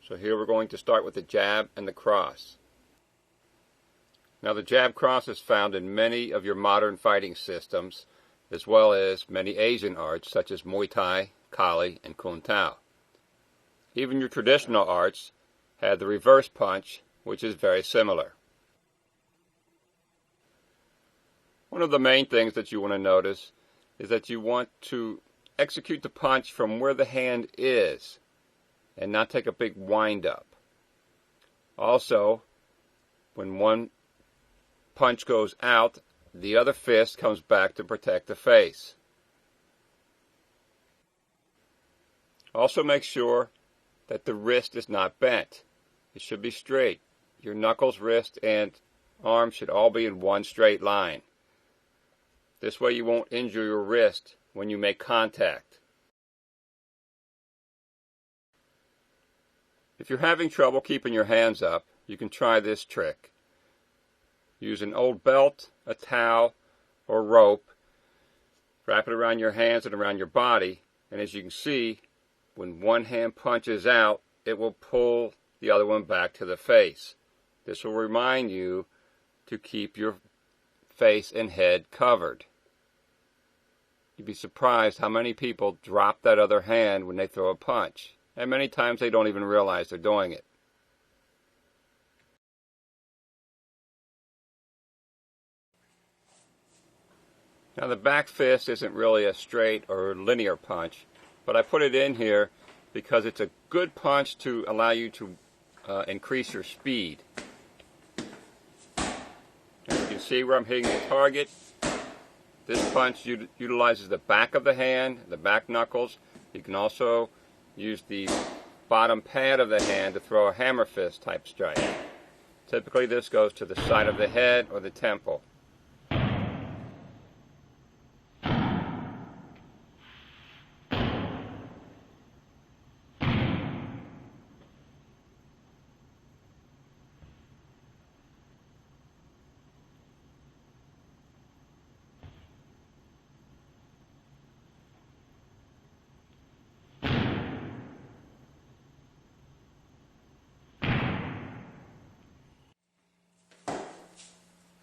So here we're going to start with the jab and the cross. Now the jab cross is found in many of your modern fighting systems, as well as many Asian arts such as Muay Thai, Kali, and Kung Tao. Even your traditional arts have the reverse punch, which is very similar. One of the main things that you want to notice is that you want to execute the punch from where the hand is and not take a big wind up. Also, when one punch goes out, the other fist comes back to protect the face. Also make sure that the wrist is not bent. It should be straight. Your knuckles, wrist, and arm should all be in one straight line. This way you won't injure your wrist when you make contact. If you're having trouble keeping your hands up, you can try this trick. Use an old belt, a towel, or rope. Wrap it around your hands and around your body, and as you can see, when one hand punches out, it will pull the other one back to the face. This will remind you to keep your face and head covered. You'd be surprised how many people drop that other hand when they throw a punch, and many times they don't even realize they're doing it. Now the back fist isn't really a straight or linear punch, but I put it in here because it's a good punch to allow you to increase your speed. And you can see where I'm hitting the target. This punch utilizes the back of the hand, the back knuckles. You can also use the bottom pad of the hand to throw a hammer fist type strike. Typically this goes to the side of the head or the temple.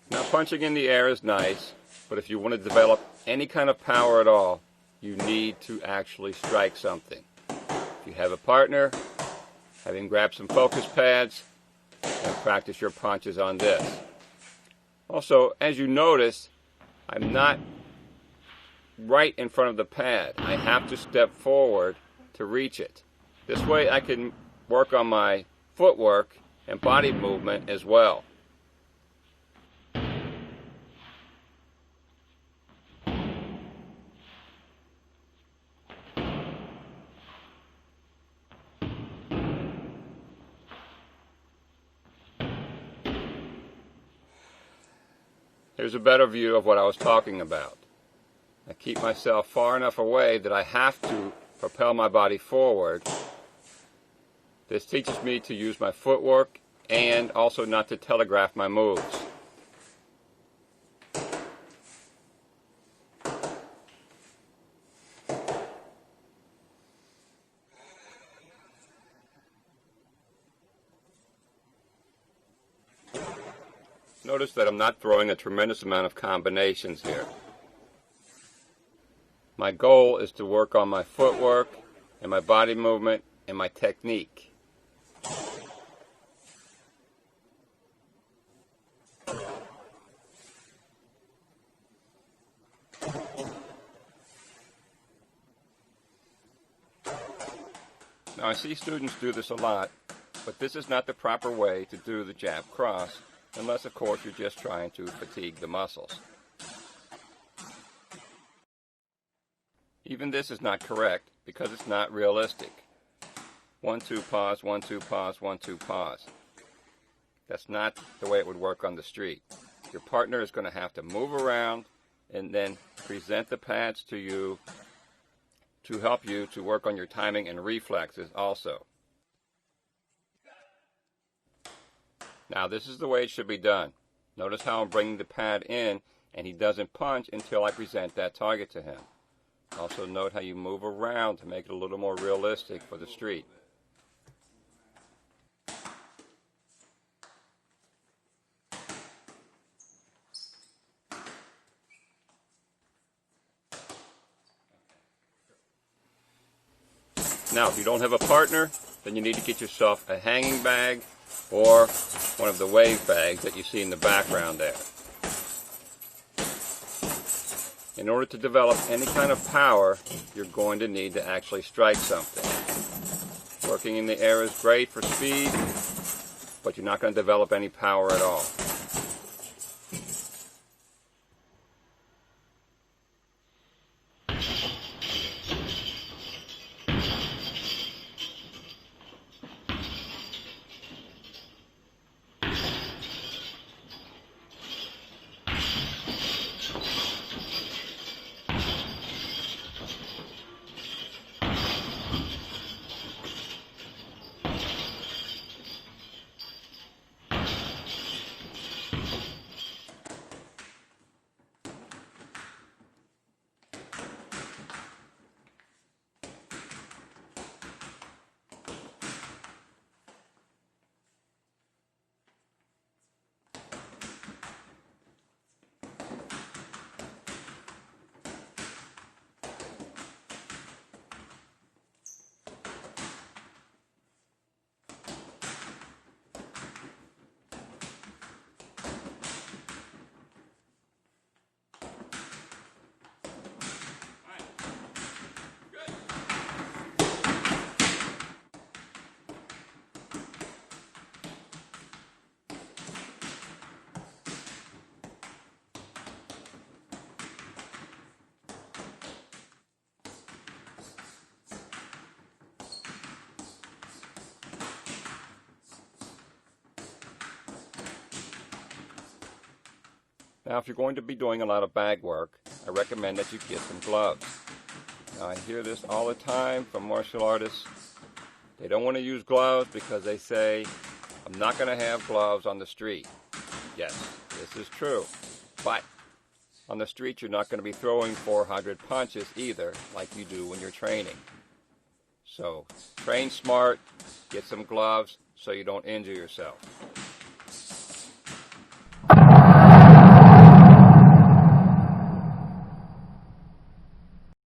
Now punching in the air is nice, but if you want to develop any kind of power at all, you need to actually strike something. If you have a partner, have him grab some focus pads and practice your punches on this. Also, as you notice, I'm not right in front of the pad. I have to step forward to reach it. This way I can work on my footwork and body movement as well. Here's a better view of what I was talking about. I keep myself far enough away that I have to propel my body forward. This teaches me to use my footwork and also not to telegraph my moves. Notice that I'm not throwing a tremendous amount of combinations here. My goal is to work on my footwork and my body movement and my technique. Now I see students do this a lot, but this is not the proper way to do the jab cross, unless of course you're just trying to fatigue the muscles. Even this is not correct because it's not realistic. 1-2 pause, 1-2 pause, 1-2 pause. That's not the way it would work on the street. Your partner is going to have to move around and then present the pads to you to help you to work on your timing and reflexes also. Now this is the way it should be done. Notice how I'm bringing the pad in and he doesn't punch until I present that target to him. Also note how you move around to make it a little more realistic for the street. Now, if you don't have a partner, then you need to get yourself a hanging bag or one of the wave bags that you see in the background there. In order to develop any kind of power, you're going to need to actually strike something. Working in the air is great for speed, but you're not going to develop any power at all. Now, if you're going to be doing a lot of bag work, I recommend that you get some gloves. Now, I hear this all the time from martial artists. They don't want to use gloves because they say, I'm not going to have gloves on the street. Yes, this is true. But on the street, you're not going to be throwing 400 punches either, like you do when you're training. So, train smart, get some gloves so you don't injure yourself.